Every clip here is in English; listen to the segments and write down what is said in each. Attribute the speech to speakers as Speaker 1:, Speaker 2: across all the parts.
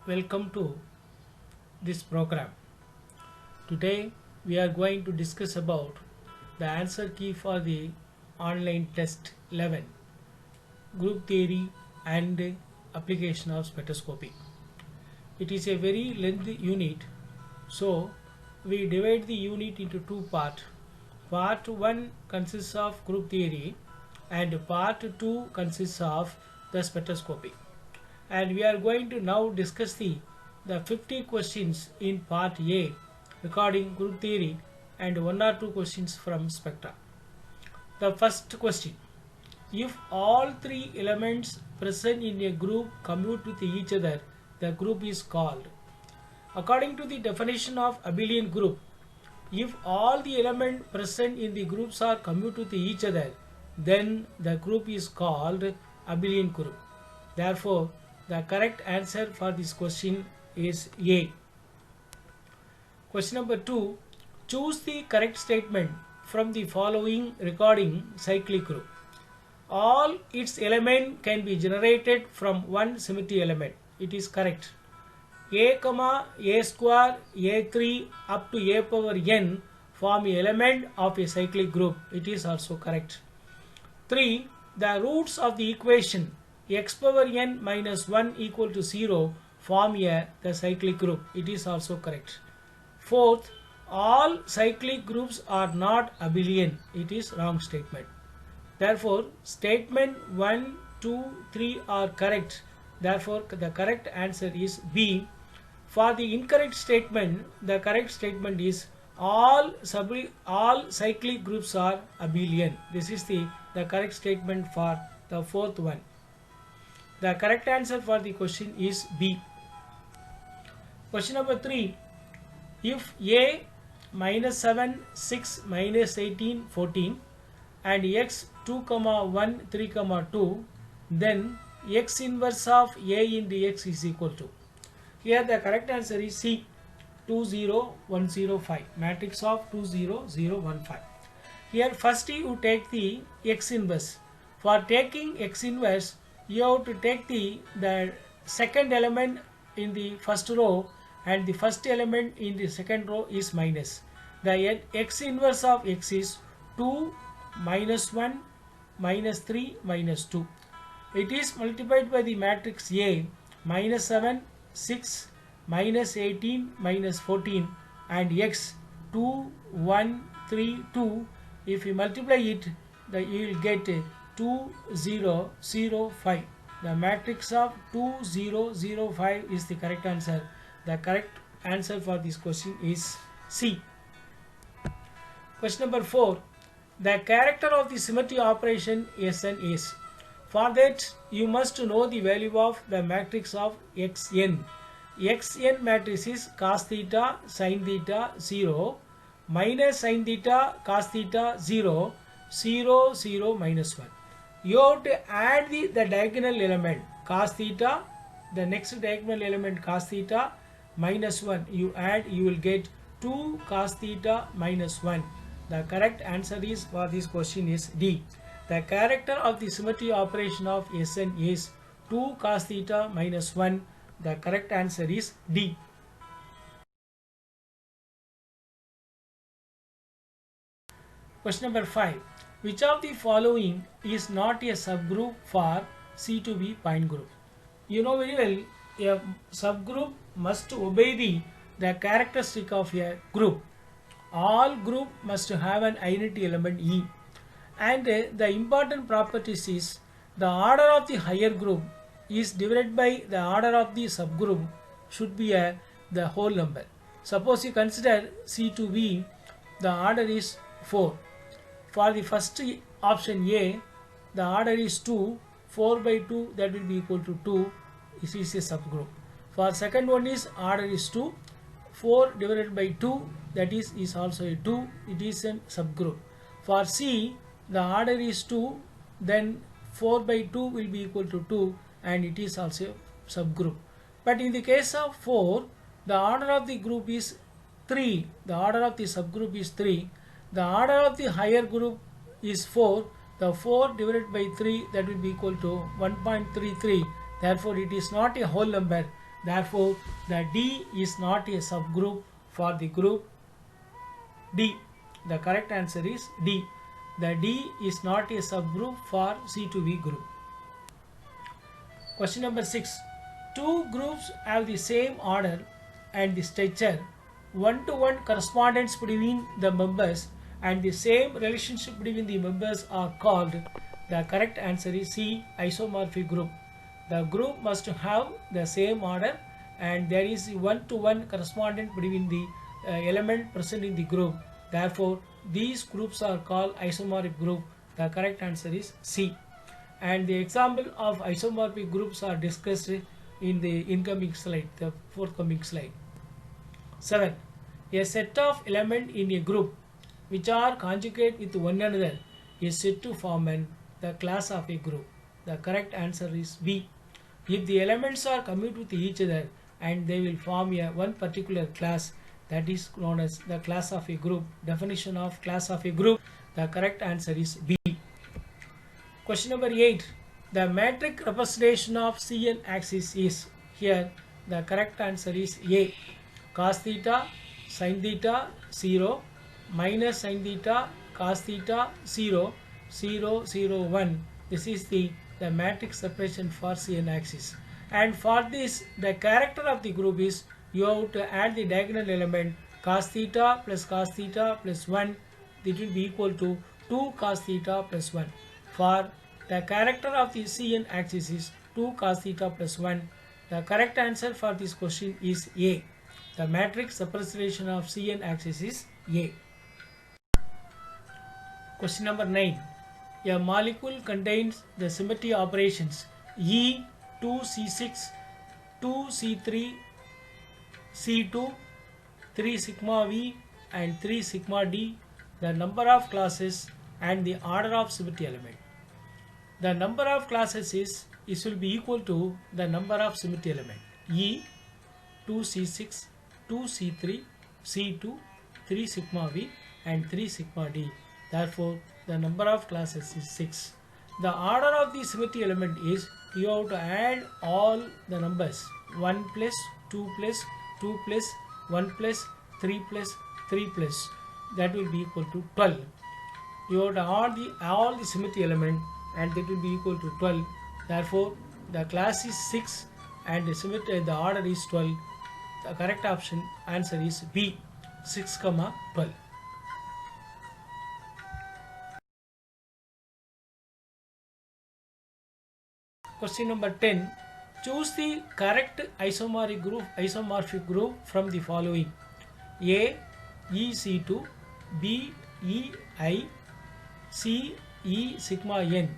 Speaker 1: Welcome to this program. Today we are going to discuss about the answer key for the online test 11 group theory and application of spectroscopy. It is a very lengthy unit, so we divide the unit into two parts. Part 1 consists of group theory and part 2 consists of the spectroscopy. And we are going to now discuss the 50 questions in part A regarding group theory and one or two questions from spectra. The first question: if all three elements present in a group commute with each other, the group is called. According to the definition of abelian group, if all the elements present in the groups are commute with each other, then the group is called abelian group. Therefore, the correct answer for this question is A. Question number 2. Choose the correct statement from the following regarding cyclic group. All its elements can be generated from one symmetry element. It is correct. A, A square, A3 up to A power n form an element of a cyclic group. It is also correct. 3. The roots of the equation x power n minus 1 equal to 0 form the cyclic group. It is also correct. 4th, all cyclic groups are not abelian. It is wrong statement. Therefore, statement 1, 2, 3 are correct. Therefore, the correct answer is B. For the incorrect statement, the correct statement is all cyclic groups are abelian. This is the correct statement for the fourth one. The correct answer for the question is B. Question number 3. If A minus 7, 6, minus 18, 14 and x 2, 1, 3, 2, then x inverse of A into x is equal to. Here the correct answer is C. 20105. Matrix of 20015. Here first you take the x inverse. For taking x inverse, you have to take the second element in the first row and the first element in the second row is minus. The x inverse of x is 2 minus 1 minus 3 minus 2. It is multiplied by the matrix A minus 7, 6, minus 18, minus 14 and x 2, 1, 3, 2. If you multiply it, you will get 2005. The matrix of 2005 is the correct answer. The correct answer for this question is C. Question number 4. The character of the symmetry operation Sn is. For that, you must know the value of the matrix of Xn. Xn matrix is cos theta, sin theta, 0, minus sin theta, cos theta, 0, 0, 0, minus 1. You have to add the diagonal element cos theta, the next diagonal element cos theta, minus 1. You add, you will get 2 cos theta minus 1. The correct answer is for this question is D. The character of the symmetry operation of Sn is 2 cos theta minus 1. The correct answer is D. Question number 5. Which of the following is not a subgroup for C to B point group? You know very well, a subgroup must obey the characteristic of a group. All group must have an identity element E. And the important properties is the order of the higher group is divided by the order of the subgroup should be the whole number. Suppose you consider C to B, the order is 4. For the first option A, the order is 2, 4 by 2 that will be equal to 2. This is a subgroup. For second one is order is 2, 4 divided by 2 that is also a 2. It is a subgroup. For C, the order is 2, then 4 by 2 will be equal to 2 and it is also a subgroup. But in the case of 4, the order of the group is 3. The order of the subgroup is 3. The order of the higher group is 4. The 4 divided by 3 that will be equal to 1.33. Therefore, it is not a whole number. Therefore, the D is not a subgroup for the group D. The correct answer is D. The D is not a subgroup for C2V group. Question number 6. Two groups have the same order and the structure, one-to-one correspondence between the members and the same relationship between the members are called. The correct answer is C, isomorphic group. The group must have the same order and there is one-to-one correspondence between the element present in the group. Therefore, these groups are called isomorphic group. The correct answer is C. And the example of isomorphic groups are discussed in the incoming slide, the forthcoming slide. 7. A set of elements in a group which are conjugate with one another is said to form the class of a group. The correct answer is B. If the elements are commute with each other and they will form one particular class, that is known as the class of a group. Definition of class of a group. The correct answer is B. Question number 8. The metric representation of Cn axis is here. The correct answer is A. Cos theta, sin theta 0, minus sin theta, cos theta 0, 0, 0, 1. This is the matrix representation for Cn axis. And for this, the character of the group is you have to add the diagonal element cos theta plus 1. It will be equal to 2 cos theta plus 1. For the character of the Cn axis is 2 cos theta plus 1. The correct answer for this question is A. The matrix representation of Cn axis is A. Question number 9. A molecule contains the symmetry operations E, 2C6, 2C3, C2, 3 sigma V and 3 sigma D, the number of classes and the order of symmetry element. The number of classes is will be equal to the number of symmetry element E, 2C6, 2C3, C2, 3 sigma V and 3 sigma D. Therefore, the number of classes is 6. The order of the symmetry element is you have to add all the numbers 1 plus 2 plus 2 plus 1 plus 3 plus 3 plus, that will be equal to 12. You have to add all the symmetry element and that will be equal to 12. Therefore, the class is 6 and the order is 12. The correct answer is B, 6, 12. Question number 10. Choose the correct isomorphic group from the following: A, EC2, B, EI, C, E sigma n,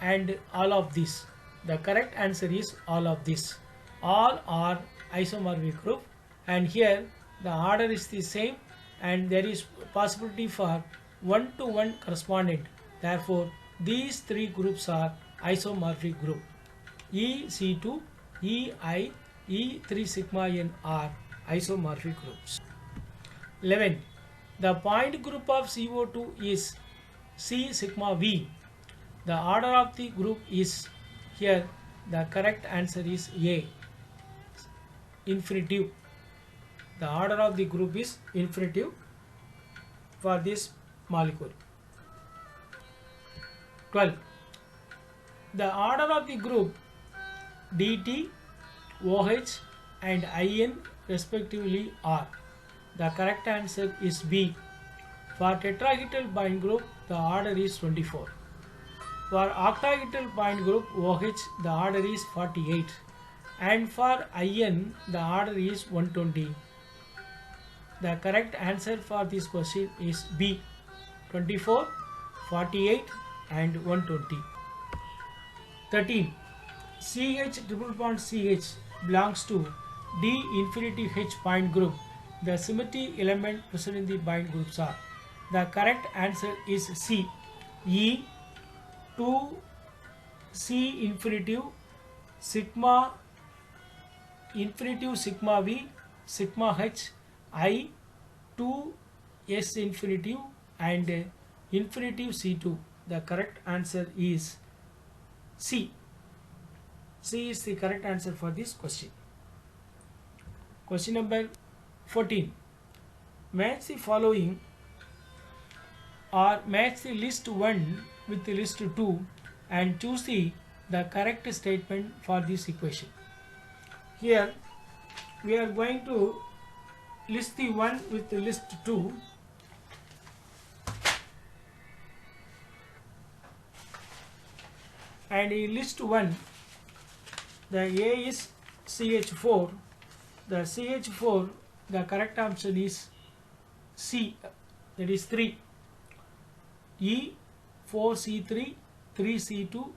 Speaker 1: and all of this. The correct answer is all of this. All are isomorphic group, and here the order is the same and there is possibility for one-to-one correspondent. Therefore, these three groups are isomorphic group. EC2, EI, E3 sigma n are isomorphic groups. 11. The point group of CO2 is C sigma V. The order of the group is here. The correct answer is A, infinitive. The order of the group is infinitive for this molecule. 12. The order of the group DT, OH and IN respectively are. The correct answer is B. For tetrahedral bind group, the order is 24. For octahedral bind group OH, the order is 48. And for IN, the order is 120. The correct answer for this question is B, 24, 48 and 120. 13. CH triple bond CH belongs to D infinity H bind group. The symmetry element present in the bind groups are. The correct answer is C, E, 2 C infinitive sigma infinitive sigma V sigma H I 2 S infinitive and infinitive C2. The correct answer is C. C is the correct answer for this question. Question number 14. Match the following or match the list 1 with the list 2 and choose the correct statement for this equation. Here we are going to list the 1 with the list 2. And in list 1, the A is CH4. The CH4, the correct option is C, that is 3. E, 4C3, 3C2,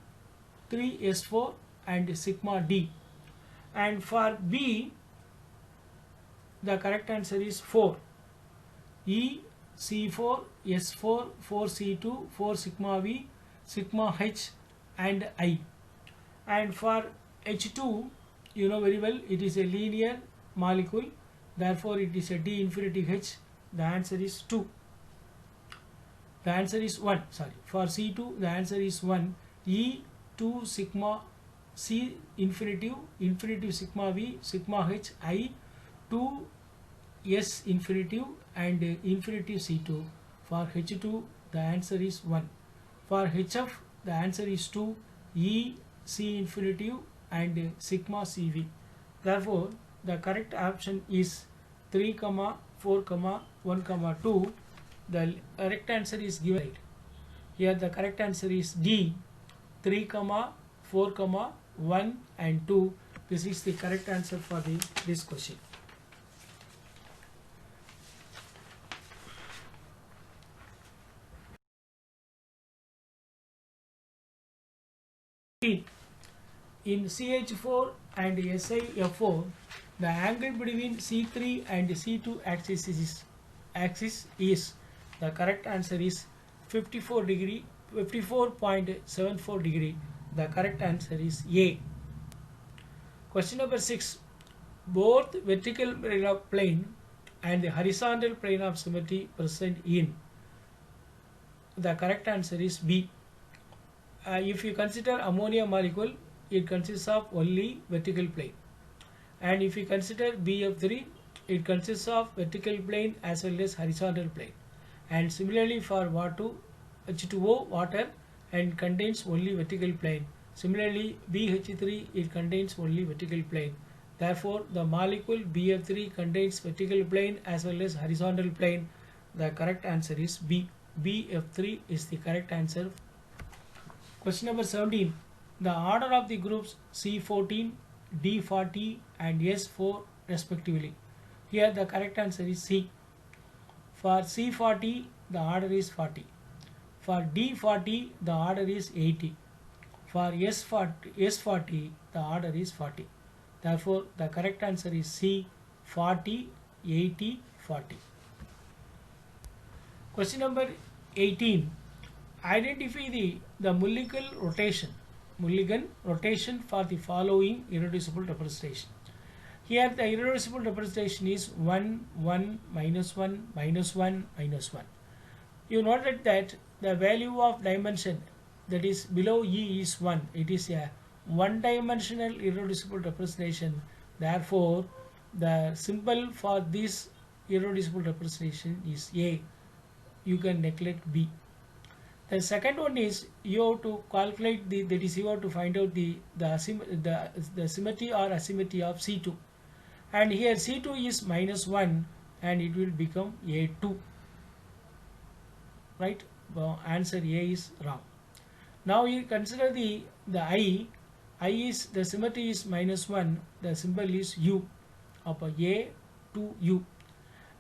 Speaker 1: 3S4 and sigma D. And for B, the correct answer is 4. E, C4, S4, 4C2, 4 sigma V, sigma H and I. And for H2, you know very well, it is a linear molecule, therefore it is a D infinity H. The answer is 2. The answer is 1. Sorry, for C2 the answer is 1. E 2 sigma C infinitive sigma V sigma H I 2 S infinitive and infinitive C2. For H2 the answer is 1. For HF the answer is 2 E C infinitive and sigma CV. Therefore the correct option is 3, 4, 1, 2. The correct answer is given. Here the correct answer is D, 3, 4, 1 and 2. This is the correct answer for this question. In CH4 and SiF4, the angle between C3 and C2 axis is the correct answer is 54.74 degree. The correct answer is A. Question number 6. Both vertical plane and the horizontal plane of symmetry present in. The correct answer is B. If you consider ammonia molecule, it consists of only vertical plane. And if you consider BF3, it consists of vertical plane as well as horizontal plane. And similarly for H2O, water, and contains only vertical plane. Similarly BH3, it contains only vertical plane. Therefore the molecule BF3 contains vertical plane as well as horizontal plane. The correct answer is B. BF3 is the correct answer. Question number 17. The order of the groups C14, D40 and S4 respectively. Here the correct answer is C. For C40 the order is 40. For D40 the order is 80. For S40 the order is 40. Therefore the correct answer is C, 40, 80, 40. Question number 18. Identify the Mulligan rotation for the following irreducible representation. Here the irreducible representation is 1, 1, minus 1, minus 1, minus 1. You noted that the value of dimension, that is below E, is 1. It is a one-dimensional irreducible representation. Therefore the symbol for this irreducible representation is A. You can neglect B. The second one is you have to calculate that is you have to find out the symmetry or asymmetry of C2. And here C2 is minus 1 and it will become A2. Right? The answer A is wrong. Now you consider the I is, the symmetry is minus 1, the symbol is U, of A to U.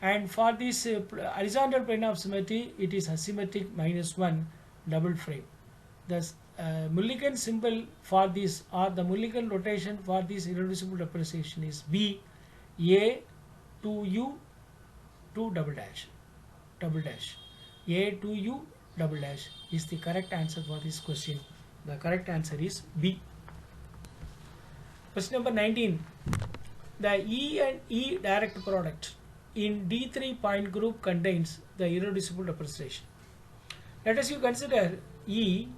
Speaker 1: And for this horizontal plane of symmetry, it is asymmetric minus 1 double frame. The Mulligan symbol for this, or the Mulligan rotation for this irreducible representation is B, A to U to double dash. A to U double dash is the correct answer for this question. The correct answer is B. Question number 19. The E and E direct product in D3 point group contains the irreducible representation. Let us consider E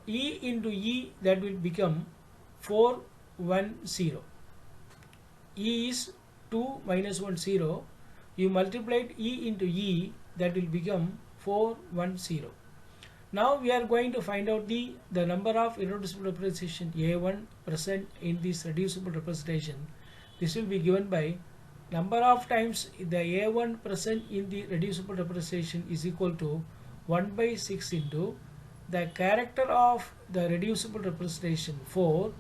Speaker 1: into E, that will become 4, 1, 0. E is 2 minus 1 0, you multiplied E into E, that will become 4 1 0. Now we are going to find out the number of irreducible representation A1 present in this reducible representation. This will be given by number of times the A1 present in the reducible representation is equal to 1 by 6 into the character of the reducible representation 4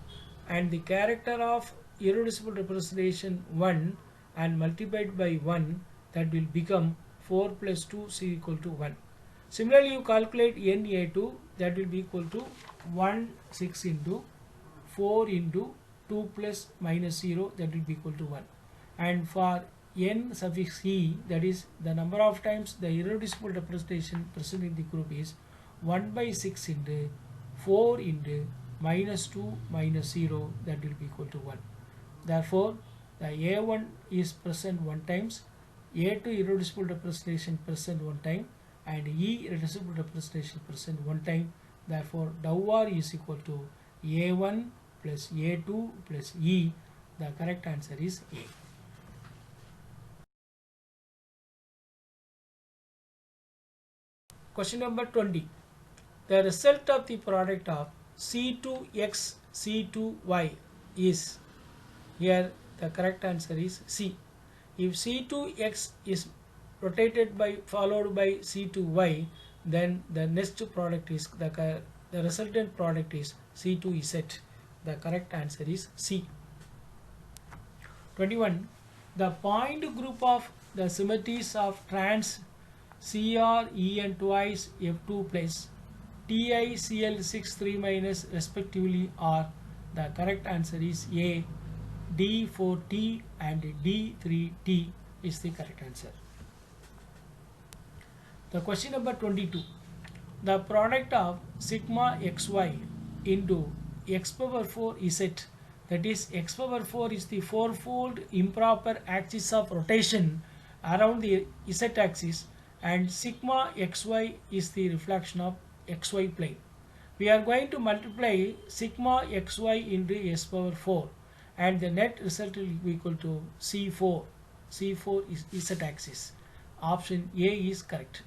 Speaker 1: and the character of irreducible representation 1 and multiplied by 1, that will become 4 plus 2 is equal to 1. Similarly, you calculate NA2, that will be equal to 1 6 into 4 into 2 plus minus 0, that will be equal to 1. And for N suffix E, that is the number of times the irreducible representation present in the group is 1 by 6 into 4 into minus 2 minus 0, that will be equal to 1. Therefore, the A1 is present 1 times, A2 irreducible representation present 1 time, and E irreducible representation present 1 time. Therefore, dou R is equal to A1 plus A2 plus E. The correct answer is A. Question number 20. The result of the product of C2x C2y is, here the correct answer is C. If C2x is rotated by followed by C2y, then the next product is the resultant product is C2z. The correct answer is C. 21. The point group of the symmetries of trans CR En twice F2 plus TiCl6 3 minus respectively are. The correct answer is A. D4T and D3T is the correct answer. The question number 22. The product of sigma xy into x power 4 z, that is x power 4 is the fourfold improper axis of rotation around the z axis, and sigma xy is the reflection of xy plane. We are going to multiply sigma xy into s power 4 and the net result will be equal to C4. C4 is z axis. Option A is correct.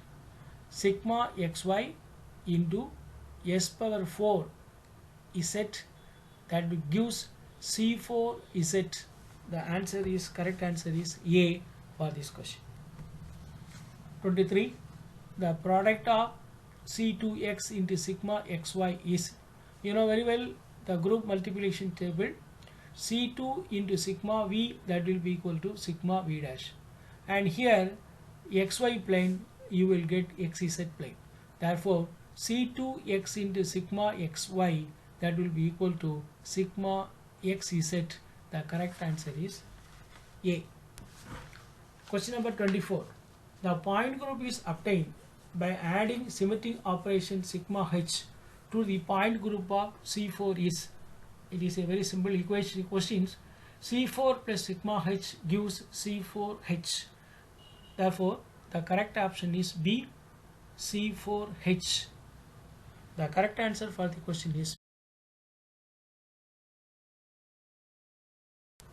Speaker 1: Sigma xy into s power 4 z, that gives C4 z. The answer is, correct answer is A for this question. 23. The product of C2x into sigma xy is, you know very well the group multiplication table, C2 into sigma v, that will be equal to sigma v dash, and here xy plane you will get xz plane. Therefore, C2x into sigma xy, that will be equal to sigma xz. The correct answer is A. Question number 24. The point group is obtained by adding symmetry operation sigma h to the point group of C4 is. It is a very simple equation questions. C4 plus sigma h gives C4h. Therefore, the correct option is B, C4h. The correct answer for the question is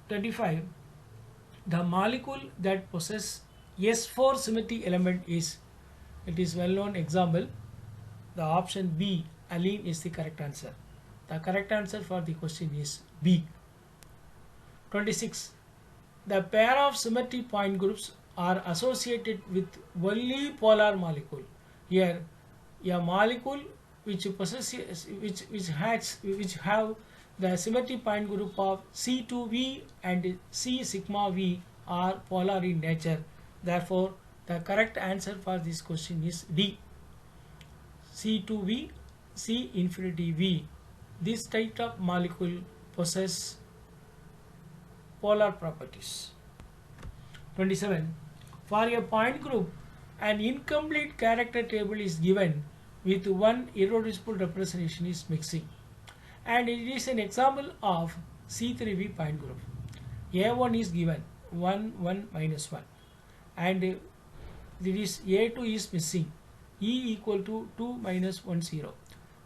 Speaker 1: 25. The molecule that possesses S4 symmetry element is, it is well known example. The option B, allene, is the correct answer. The correct answer for the question is B. 26. The pair of symmetry point groups are associated with only polar molecule. Here, a molecule which possesses which have the symmetry point group of C2V and C sigma V are polar in nature. Therefore, the correct answer for this question is D. C2V, C infinity V. This type of molecule possess polar properties. 27. For a point group, an incomplete character table is given with one irreducible representation is mixing, and it is an example of C3V point group. A1 is given 1 1 minus 1, and this A2 is missing, E equal to 2 minus 1 0.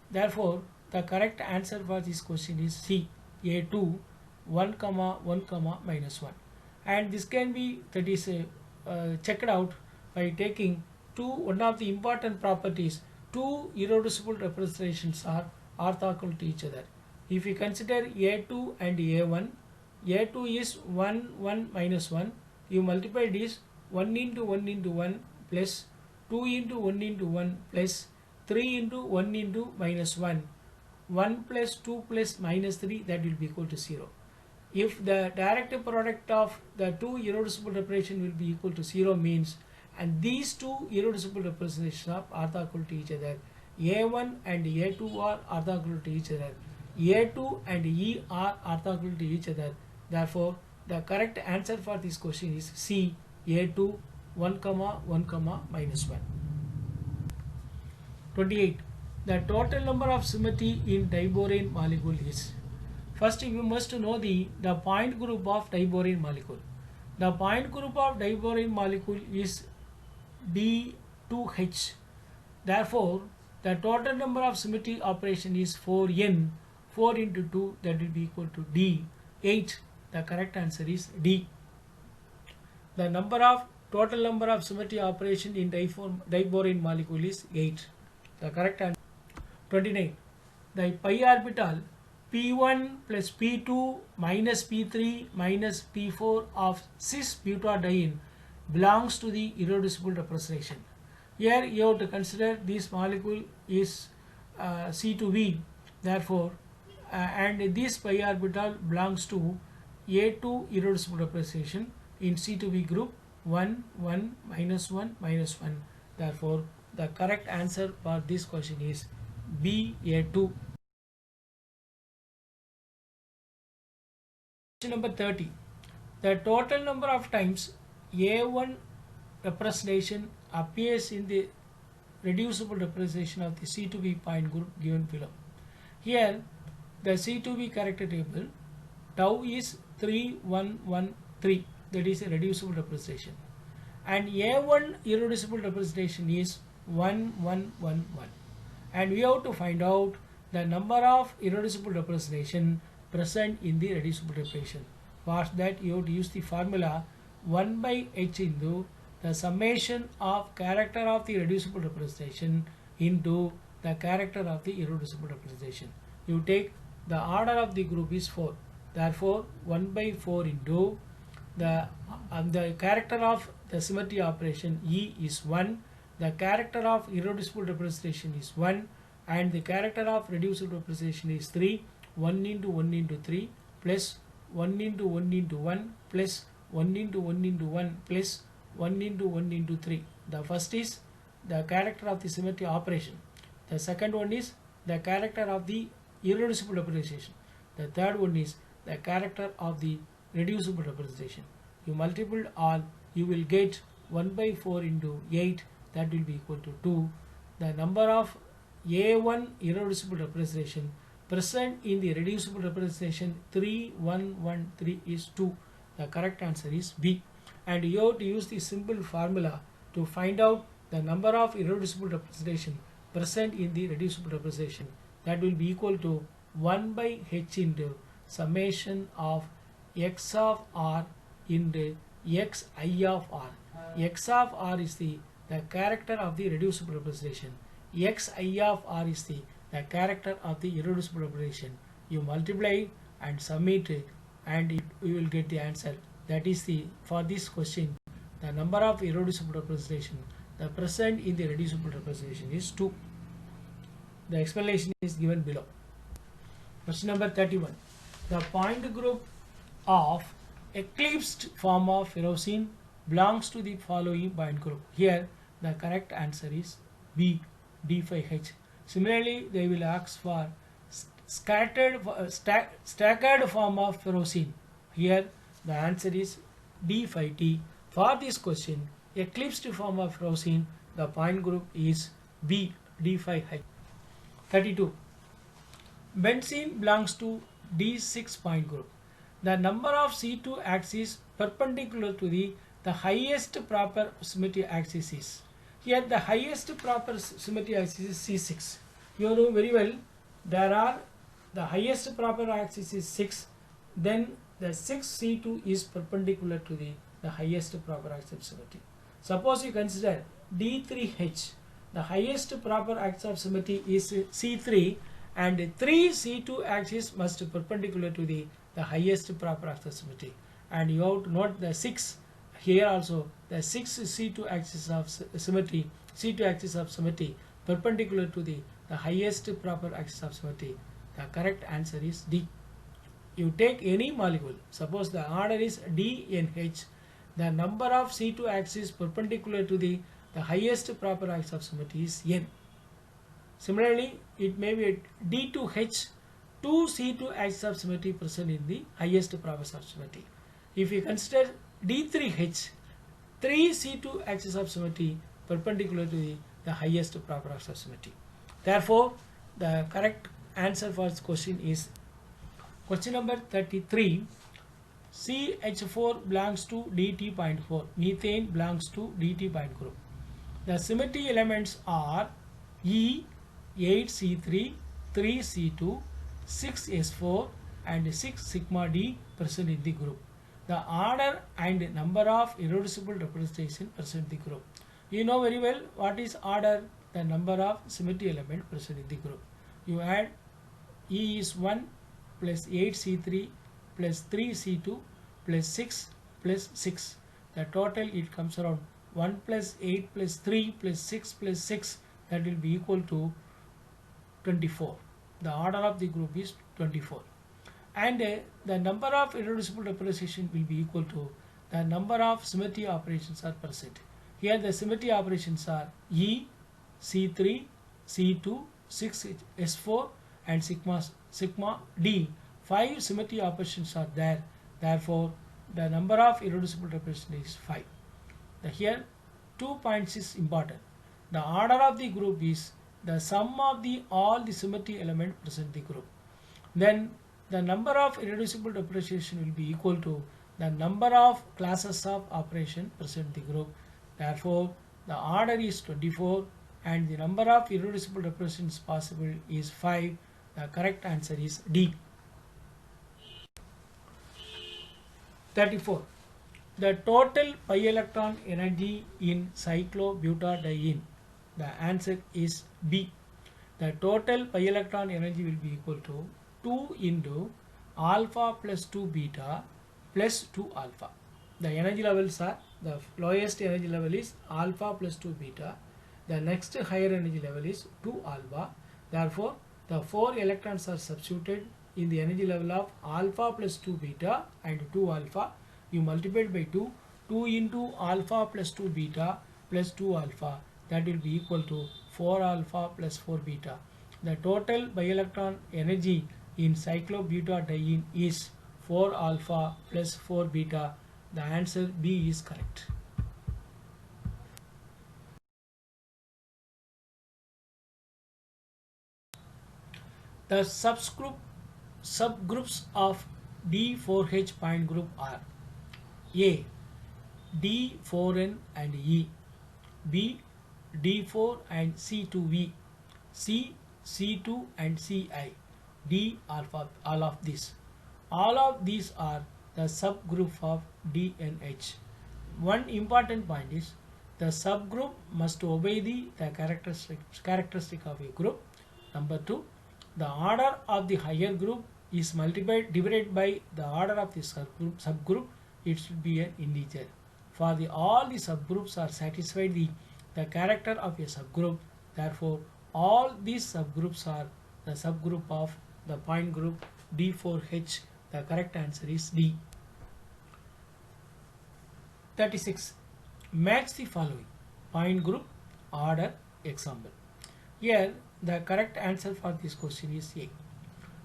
Speaker 1: Therefore, the correct answer for this question is C, A2 1 comma 1 comma minus 1. and this can be checked out by taking one of the important properties. Two irreducible representations are orthogonal to each other. If we consider A2 and A1, A2 is 1 1 minus 1. You multiply this 1 into 1 into 1 plus 2 into 1 into 1 plus 3 into 1 into minus 1. 1 plus 2 plus minus 3, that will be equal to 0. If the direct product of the two irreducible representation will be equal to 0 means, and these two irreducible representations are orthogonal to each other, A1 and A2 are orthogonal to each other, A2 and E are orthogonal to each other. Therefore, the correct answer for this question is C, A2 1 comma 1 comma minus 1. 28. The total number of symmetry in diborane molecule is. First, we must know the point group of diborane molecule. The point group of diborane molecule is D2H. Therefore, the total number of symmetry operation is 4n. 4 into 2, that will be equal to D. 8. The correct answer is D. The total number of symmetry operation in diborane molecule is 8. The correct answer. 29. The pi orbital P1 plus P2 minus P3 minus P4 of cis butadiene belongs to the irreducible representation. Here you have to consider this molecule is C2V. Therefore, and this pi orbital belongs to A2 irreducible representation in C2V group 1 1 minus 1 minus 1. Therefore, the correct answer for this question is B, A2. Question number 30. The total number of times A1 representation appears in the reducible representation of the C2V point group given below. Here, the C2V character table, tau is 3113, that is a reducible representation, and A1 irreducible representation is 1111, and we have to find out the number of irreducible representation present in the reducible representation. For that, you have to use the formula 1 by h into the summation of character of the reducible representation into the character of the irreducible representation. You take the order of the group is 4. Therefore, 1 by 4 into the character of the symmetry operation E is 1, the character of irreducible representation is 1, and the character of reducible representation is 3. 1 into 1 into 3 plus 1 into 1 into 1 plus 1 into 1 into 1 plus 1 into 1 into 3. The first is the character of the symmetry operation. The second one is the character of the irreducible representation. The third one is the character of the reducible representation. You multiply all, you will get 1 by 4 into 8, that will be equal to 2. The number of A1 irreducible representation present in the reducible representation 3113 is 2. The correct answer is B. And you have to use the simple formula to find out the number of irreducible representation present in the reducible representation. That will be equal to 1 by h into summation of x of r into x I of r. X of r is the character of the reducible representation. X I of r is the character of the irreducible representation. You multiply and submit it, and you will get the answer. That is for this question, the number of irreducible representation the present in the reducible representation is 2. The explanation is given below. Question number 31. The point group of eclipsed form of ferrocene belongs to the following point group. Here the correct answer is B, D5H. Similarly, they will ask for staggered form of ferrocene. Here the answer is D5T. For this question, eclipsed form of ferrocene, the point group is B, D5H. 32. Benzene belongs to D6 point group. The number of C2 axes perpendicular to the highest proper symmetry axis is. Here the highest proper symmetry axis is C6. You know very well, there are the highest proper axis is 6, then the 6C2 is perpendicular to the highest proper axial symmetry. Suppose you consider D3H, the highest proper axial symmetry is C3 and 3C2 axis must be perpendicular to the highest proper axial symmetry, and you have to note the 6 here also, the 6C2 axis of symmetry, C2 axis of symmetry perpendicular to the highest proper axis of symmetry. The correct answer is D. You take any molecule, suppose the order is DNH, the number of C2 axis perpendicular to the highest proper axis of symmetry is N. Similarly, it may be D2H, 2C2 axis of symmetry present in the highest proper axis of symmetry. If you consider D3H, 3C2 axis of symmetry perpendicular to the highest proper axis of symmetry. Therefore, the correct answer for this question is question number 33. CH4 belongs to DT.4. Methane belongs to DT point group. The symmetry elements are E, 8C3, 3C2, 6S4 and 6 sigma D present in the group. The order and number of irreducible representation present in the group. You know very well what is order, the number of symmetry element present in the group. You add E is 1 plus 8C3 plus 3C2 plus 6 plus 6. The total it comes around 1 plus 8 plus 3 plus 6 plus 6, that will be equal to 24. The order of the group is 24. And the number of irreducible representation will be equal to the number of symmetry operations are present. Here the symmetry operations are E, C3, C2, 6S4 and sigma D. 5 symmetry operations are there. Therefore, the number of irreducible representation is 5. Here 2 points is important. The order of the group is the sum of all the symmetry element present in the group. Then the number of irreducible representation will be equal to the number of classes of operation present in the group. Therefore, the order is 24 and the number of irreducible representations possible is 5. The correct answer is D. 34. The total pi electron energy in cyclobutadiene. The answer is B. The total pi electron energy will be equal to 2 into alpha plus 2 beta plus 2 alpha. The energy levels are, the lowest energy level is alpha plus 2 beta. The next higher energy level is 2 alpha. Therefore, the 4 electrons are substituted in the energy level of alpha plus 2 beta and 2 alpha. You multiply by 2. 2 into alpha plus 2 beta plus 2 alpha, that will be equal to 4 alpha plus 4 beta. The total bielectron energy in cyclobutadiene is 4 alpha plus 4 beta. The answer B is correct. The subgroups of D4H point group are A, D4N and E, B, D4 and C2V, C, C2 and Ci, D alpha, all of these. All of these are the subgroup of DNH. One important point is the subgroup must obey the characteristic of a group. Number 2, the order of the higher group is divided by the order of the subgroup. It should be an integer. For all the subgroups are satisfied the character of a subgroup. Therefore, all these subgroups are the subgroup of the point group D4H. The correct answer is D. 36. Match the following: point group, order, example. Here the correct answer for this question is A.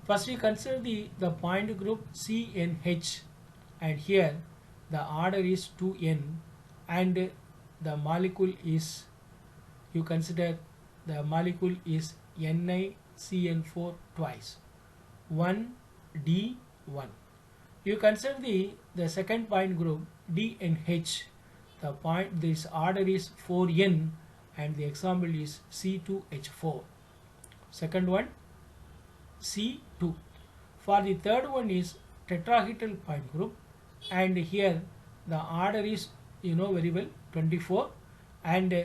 Speaker 1: First we consider the point group CNH, and here the order is 2N and the molecule is, you consider the molecule is NiCN4 twice, 1D1. You consider the second point group DNH, this order is 4N and the example is C2H4. Second one C2. For the third one is tetrahedral point group, and here the order is very well 24, and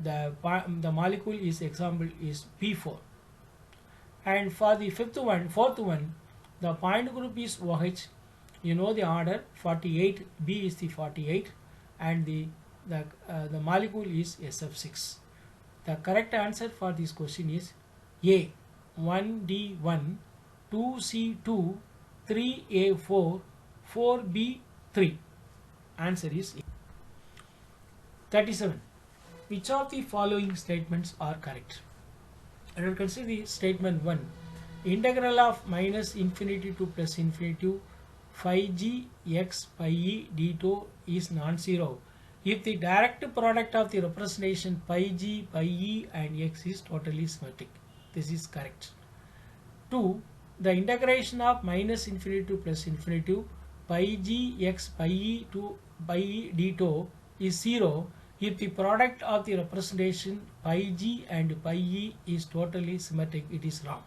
Speaker 1: the molecule is example is P4. And for the fourth one, the point group is OH. The order 48, B is the 48, and the molecule is SF6. The correct answer for this question is A, 1D1, 2C2, 3A4, 4B3. Answer is A. 37. Which of the following statements are correct? And we'll consider the statement 1. Integral of minus infinity to plus infinity phi g x pi e d2 is non-zero if the direct product of the representation pi g, pi e and x is totally symmetric. This is correct. 2. The integration of minus infinity to plus infinity pi g x pi e to pi e d2 is 0 if the product of the representation pi g and pi e is totally symmetric. It is wrong.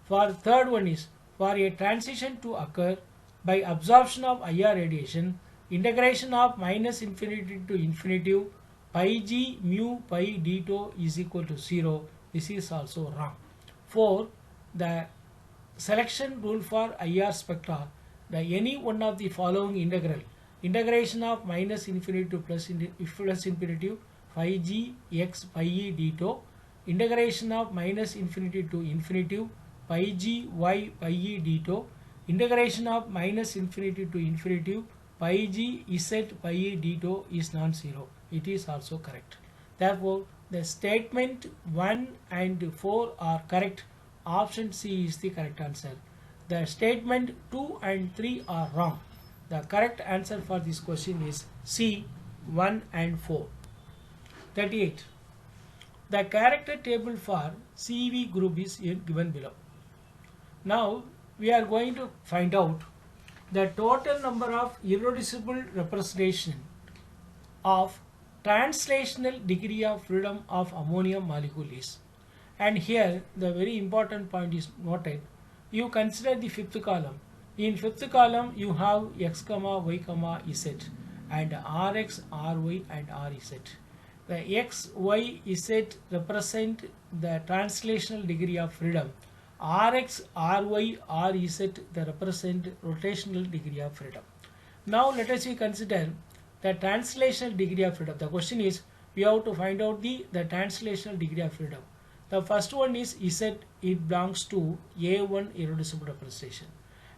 Speaker 1: For third one is, for a transition to occur by absorption of IR radiation, integration of minus infinity to infinity pi g mu pi d2 is equal to 0. This is also wrong. 4. The selection rule for IR spectra, the any one of the following integration of minus infinity to plus infinity phi g x pi e d2, integration of minus infinity to infinity pi g y pi e d2, integration of minus infinity to infinity pi g z pi e d2 is non-zero. It is also correct. Therefore, the statement 1 and 4 are correct. Option C is the correct answer. The statement 2 and 3 are wrong. The correct answer for this question is C, 1 and 4. 38. The character table for CV group is given below. Now we are going to find out the total number of irreducible representation of translational degree of freedom of ammonium molecule is. And here the very important point is noted. You consider the fifth column. In fifth column you have x comma y comma z and rx, ry and rz. The x, y, z represent the translational degree of freedom. Rx, ry, rz they represent rotational degree of freedom. Now let us consider the translational degree of freedom. The question is, we have to find out the translational degree of freedom. The first one is Z, it belongs to A1 irreducible representation.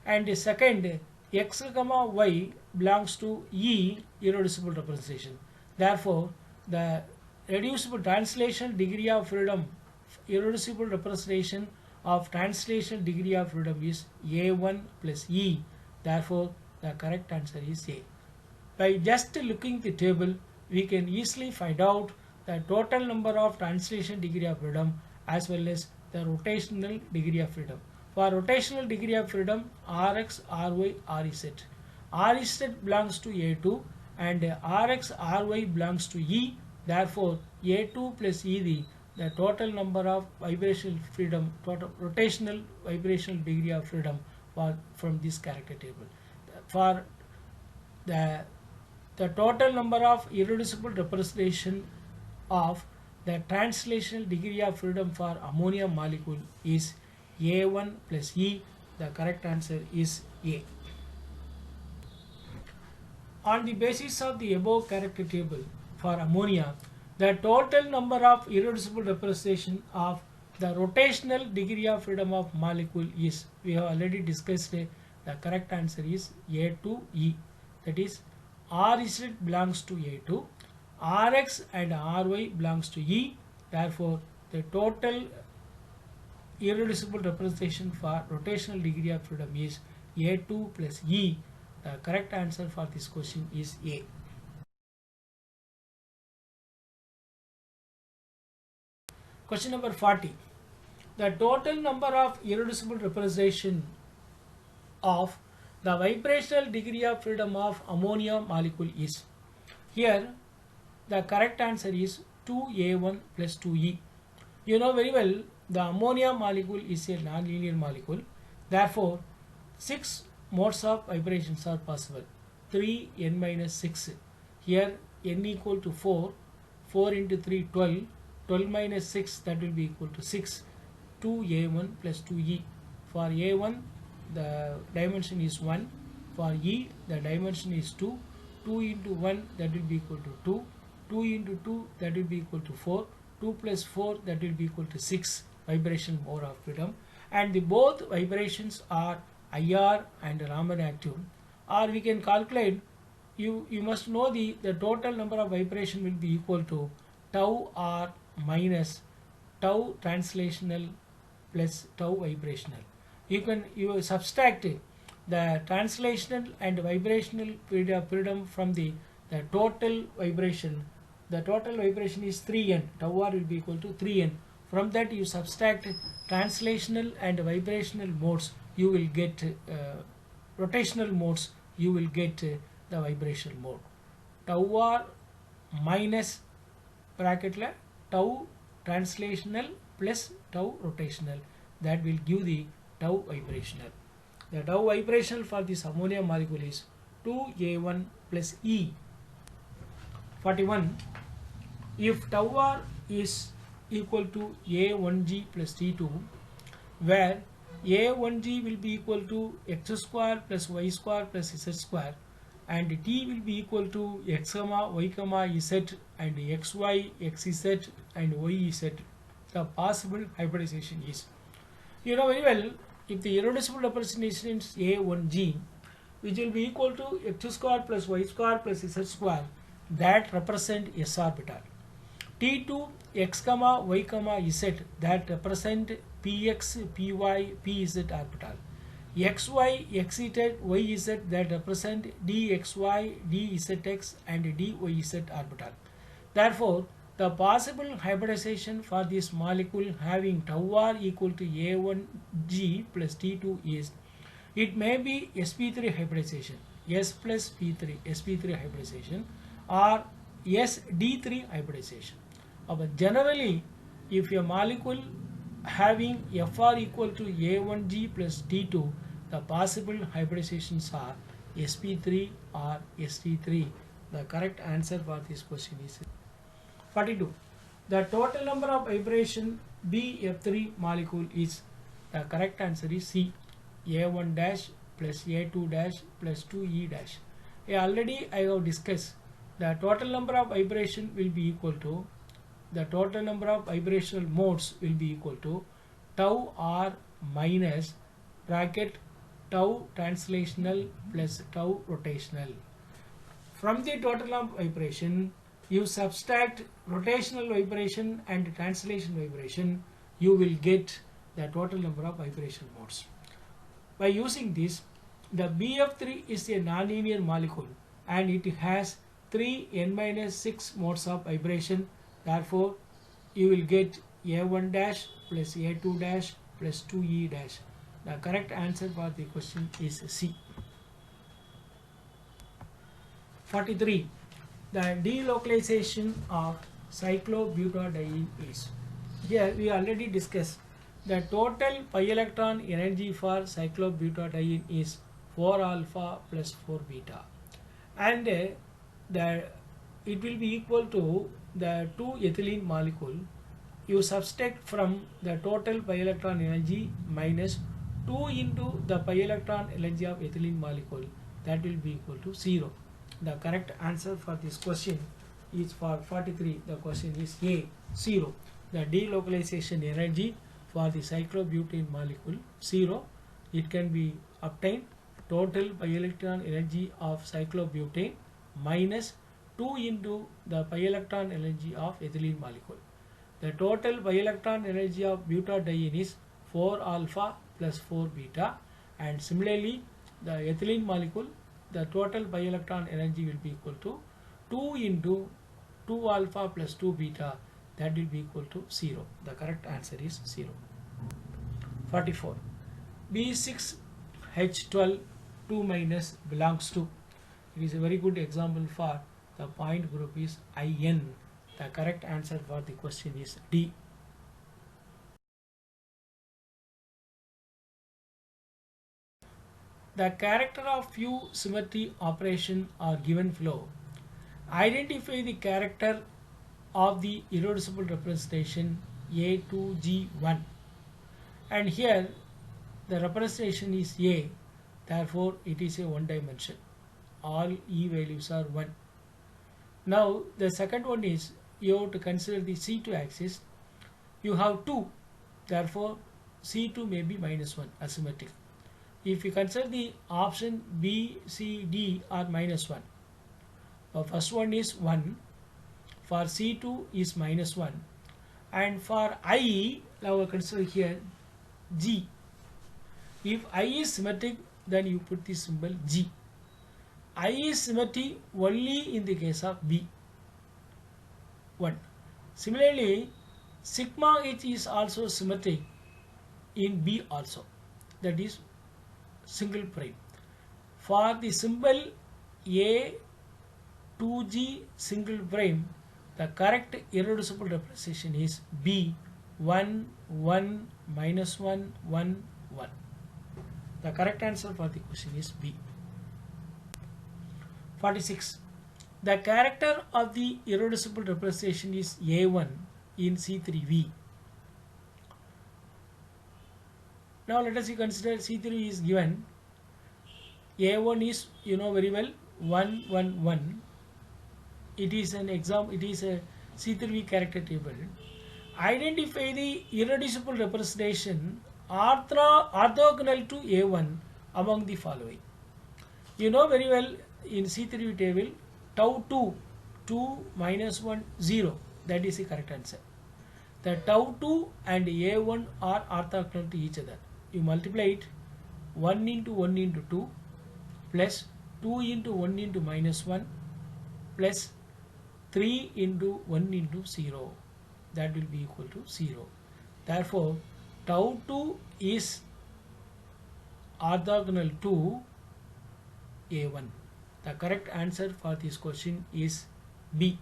Speaker 1: And the second, X, Y belongs to E irreducible representation. Therefore, the reducible translation degree of freedom, irreducible representation of translation degree of freedom is A1 plus E. Therefore, the correct answer is A. By just looking the table, we can easily find out the total number of translation degree of freedom as well as the rotational degree of freedom. For rotational degree of freedom, Rx, Ry, Rz. Rz belongs to A2 and Rx, Ry belongs to E. Therefore, A2 plus E the total number of vibrational freedom, total rotational vibrational degree of freedom from this character table. For the total number of irreducible representation of the translational degree of freedom for ammonium molecule is A1 plus E. The correct answer is A. On the basis of the above character table for ammonia, the total number of irreducible representation of the rotational degree of freedom of molecule is, we have already discussed, the correct answer is A2E. That is, Rz belongs to A2, Rx and Ry belongs to E. Therefore, the total irreducible representation for rotational degree of freedom is A2 plus E. The correct answer for this question is A. Question number 40. The total number of irreducible representation of the vibrational degree of freedom of ammonia molecule is. Here the correct answer is 2A1 plus 2E. You know very well the ammonia molecule is a non-linear molecule. Therefore, 6 modes of vibrations are possible. 3 n minus 6. Here n equal to 4. 4 into 3 12. 12 minus 6, that will be equal to 6. 2a1 plus 2e. For a1 the dimension is 1. For e the dimension is 2. 2 into 1, that will be equal to 2. 2 into 2, that will be equal to 4. 2 plus 4, that will be equal to 6 vibration mode of freedom. And the both vibrations are IR and Raman active. Or we can calculate, you must know the total number of vibration will be equal to tau R minus tau translational plus tau vibrational. You subtract the translational and vibrational freedom from the total vibration. The total vibration is 3n. Tau R will be equal to 3n. From that you subtract translational and vibrational modes, you will get rotational modes, you will get the vibrational mode. Tau R minus bracket la tau translational plus tau rotational, that will give the tau vibrational. The tau vibrational for this ammonia molecule is 2a1 plus e. 41. If tau R is equal to a1g plus t2, where a1g will be equal to x square plus y square plus z square, and t will be equal to x comma y comma z and xy xz and yz, the possible hybridization is, you know very well, if the irreducible representation is a1g, which will be equal to x square plus y square plus z square, that represent s orbital. T2 x comma y comma z, that represent px py pz orbital. Xy xz yz, that represent dxy dzx and dyz orbital. Therefore the possible hybridization for this molecule having tau R equal to a1g plus t2 is, it may be sp3 hybridization, s plus p3 sp3 hybridization, or sd3 hybridization. But generally, if a molecule having Fr equal to a1g plus t2, the possible hybridizations are sp3 or sd3. The correct answer for this question is 42. The total number of vibration BF3 molecule is, the correct answer is C, a1 dash plus a2 dash plus 2e dash. Already I have discussed the total number of vibration will be equal to, the total number of vibrational modes will be equal to tau R minus bracket tau translational plus tau rotational. From the total of vibration, you subtract rotational vibration and translation vibration, you will get the total number of vibration modes. By using this, the BF3 is a nonlinear molecule and it has 3 n minus 6 modes of vibration. Therefore, you will get a1 dash plus a2 dash plus 2e dash. The correct answer for the question is C. 43. The delocalization of cyclobutadiene is. Here we already discussed the total pi electron energy for cyclobutadiene is 4 alpha plus 4 beta, and it will be equal to the 2 ethylene molecule. You subtract from the total pi electron energy minus 2 into the pi electron energy of ethylene molecule, that will be equal to 0. The correct answer for this question is for 43. The question is A, 0. The delocalization energy for the cyclobutane molecule 0. It can be obtained total pi electron energy of cyclobutane minus 2 into the pi electron energy of ethylene molecule. The total pi electron energy of butadiene is 4 alpha plus 4 beta, and similarly the ethylene molecule, the total pi electron energy will be equal to 2 into 2 alpha plus 2 beta, that will be equal to 0. The correct answer is 0. 44. B6H12 2 minus belongs to. It is a very good example for the point group is IN. The correct answer for the question is D. the character of few symmetry operation are given below. Identify the character of the irreducible representation A2G1, and here the representation is A, therefore it is a one dimension. All E values are 1. Now the second one is you have to consider the C2 axis. You have 2, therefore C2 may be -1, asymmetric. If you consider the option B, C, D are -1. The first one is 1, for C2 is -1, and for I, now consider here G. If I is symmetric, then you put the symbol G. I is symmetric only in the case of B, 1. Similarly, sigma H is also symmetric in B also, that is single prime. For the symbol A2G single prime, the correct irreducible representation is B, 1, 1, -1, 1, 1. The correct answer for the question is B. 46. The character of the irreducible representation is A1 in C3V. Now let us consider C3 is given. A1 is, you know very well, 1, 1, 1. It is an example, it is a C3V character table. Identify the irreducible representation orthogonal to A1 among the following. You know very well in C3V table, tau 2, 2 minus 1, 0. That is the correct answer. The tau 2 and A1 are orthogonal to each other. You multiply it 1 into 1 into 2 plus 2 into 1 into -1 plus 3 into 1 into 0. That will be equal to 0. Therefore, tau 2 is orthogonal to A1. The correct answer for this question is B,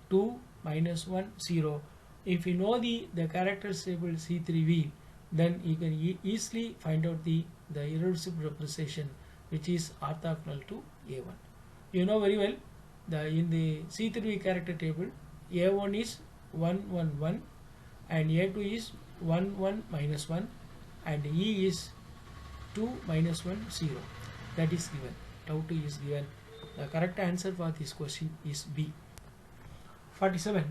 Speaker 1: 2 minus 1, 0. If you know the characters table C3V, then you can easily find out the irreducible representation which is orthogonal to A1. You know very well, in the C3V character table, A1 is 1, 1, 1 and A2 is 1, 1, -1 and E is 2 minus 1, 0. That is given. Tau 2 is given. The correct answer for this question is B. 47.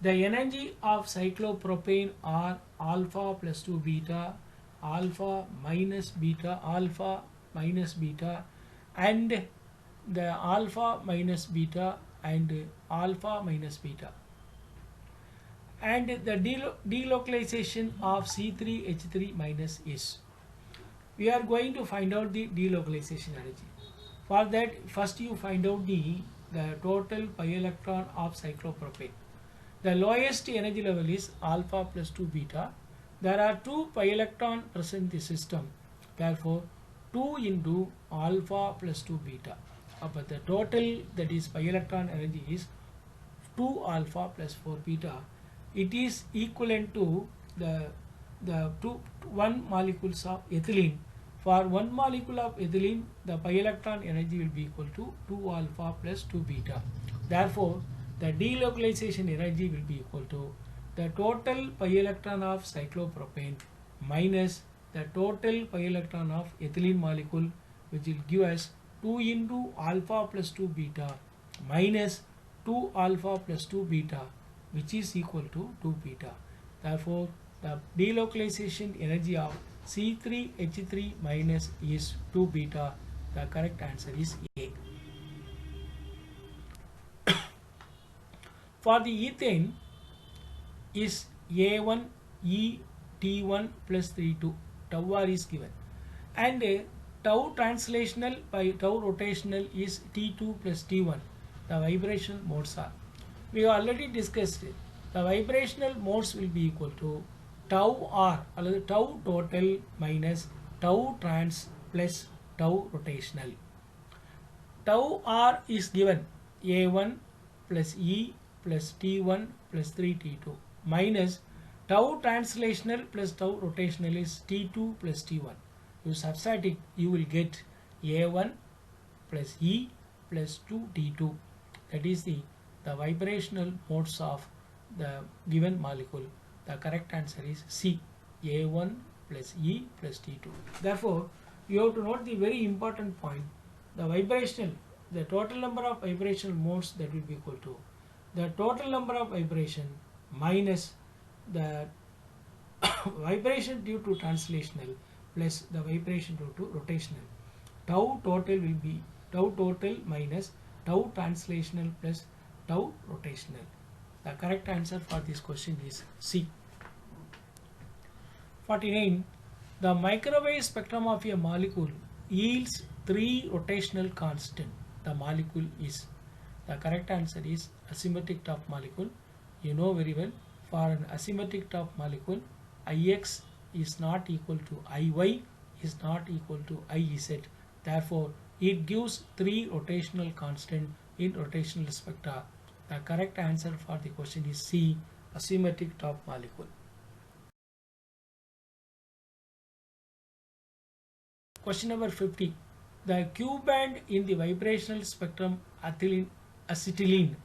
Speaker 1: The energy of cyclopropane are alpha plus 2 beta, alpha minus beta, alpha minus beta, and the alpha minus beta and alpha minus beta. And the delocalization of C3H3 minus is. We are going to find out the delocalization energy. For that, first you find out the total pi electron of cyclopropane. The lowest energy level is alpha plus 2 beta. There are 2 pi electron present in the system. Therefore, 2 into alpha plus 2 beta. But the total, that is pi electron energy, is 2 alpha plus 4 beta. It is equivalent to the 1 molecules of ethylene. For 1 molecule of ethylene, the pi electron energy will be equal to 2 alpha plus 2 beta. Therefore, the delocalization energy will be equal to the total pi electron of cyclopropane minus the total pi electron of ethylene molecule, which will give us 2 into alpha plus 2 beta minus 2 alpha plus 2 beta, which is equal to 2 beta. Therefore, the delocalization energy of C3H3 minus is 2 beta. The correct answer is A. For the ethane is A1 E T1 plus 32. Tau R is given. And tau translational by tau rotational is T2 plus T1. The vibrational modes are. We have already discussed it. The vibrational modes will be equal to tau R, or tau total minus tau trans plus tau rotational. Tau R is given A1 plus E plus T1 plus 3T2 minus tau translational plus tau rotational is T2 plus T1. you subtract it, you will get A1 plus E plus 2T2. That is the vibrational modes of the given molecule. The correct answer is C, A1 plus E plus T2. Therefore, you have to note the very important point. The total number of vibrational modes, that will be equal to the total number of vibration minus the vibration due to translational plus the vibration due to rotational. Tau total will be tau total minus tau translational plus tau rotational. The correct answer for this question is C. 49. The microwave spectrum of a molecule yields 3 rotational constant. The molecule is. The correct answer is asymmetric top molecule. You know very well, for an asymmetric top molecule, Ix is not equal to Iy is not equal to Iz. Therefore, it gives 3 rotational constant in rotational spectra. The correct answer for the question is C, asymmetric top molecule. Question number 50. The Q band in the vibrational spectrum acetylene.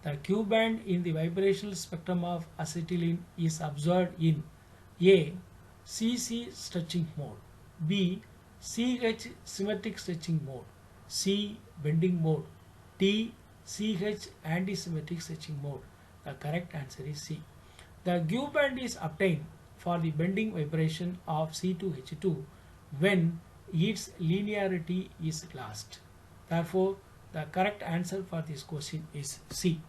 Speaker 1: The Q band in the vibrational spectrum of acetylene is observed in A. CC stretching mode, B. CH symmetric stretching mode, C. Bending mode, D. CH anti-symmetric stretching mode. The correct answer is C. The Q band is obtained for the bending vibration of C2H2 when its linearity is lost. Therefore, the correct answer for this question is C.